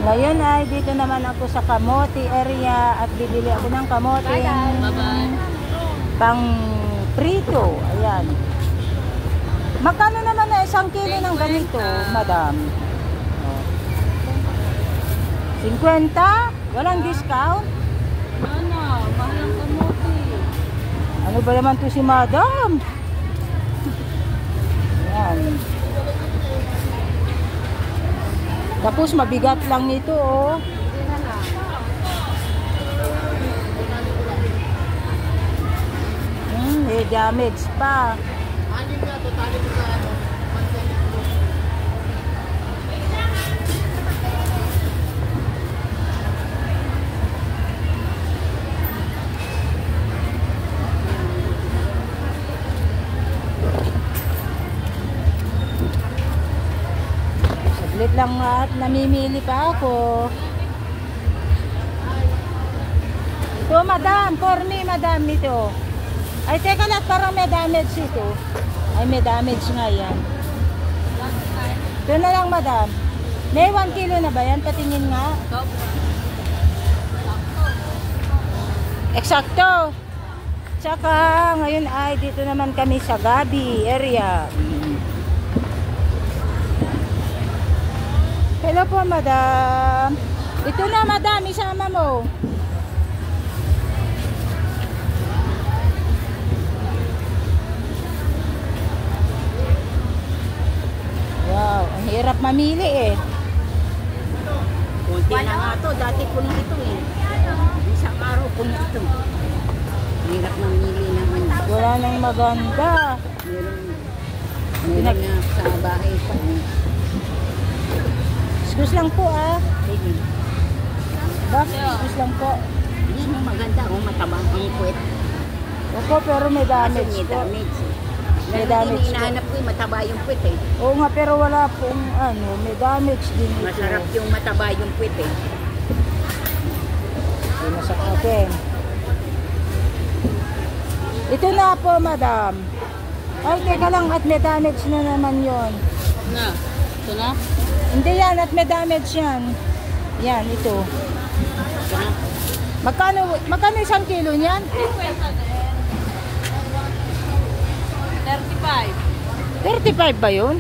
Ngayon ay dito naman ako sa kamote area at bibili ako ng kamote pang prito. Ayan. Magkano naman na 1 kilo ng ganito, madam? 50? Walang discount? Ano, mahal ang kamote. Ano ba naman to si madam? Ayan. Tapos mabigat lang ito, oh. May damage pa. Saglit lang at namimili pa ako. Ito, madam. For me, madam, ito. Ay, teka lang, parang may damage ito. Ay, may damage nga yan. Ito na lang, madam. May 1 kilo na ba yan? Patingin nga. Eksakto. Tsaka, ngayon ay dito naman kami sa Gabi area. Hello po, madam. Ito na, madam. Isama mo. Wow, ang hirap mamili eh. Kunti na nga to, dati puno ito eh. Isang araw puno ito. Hirap mamili naman. Wala nang maganda. Meron nga sa bahay pa. Excuse lang po ah. Bakit? Excuse lang po. Yan yung maganda kung matabang ang puwet. Opo, pero may damage May po. damage. May Meron damage din inahanap ko yung mataba yung puwet eh. Oo nga, pero wala pong ano, may damage din ito. Masarap yung mataba yung puwet eh. Ito na sa atin. Ito na po, madam. Ay, teka lang, at may damage na naman yon. Na? Ito na? Hindi yan, at may damage yan. Yan, ito. Ito na? Magkano 1 kilo niyan? 35. 35 ba yun?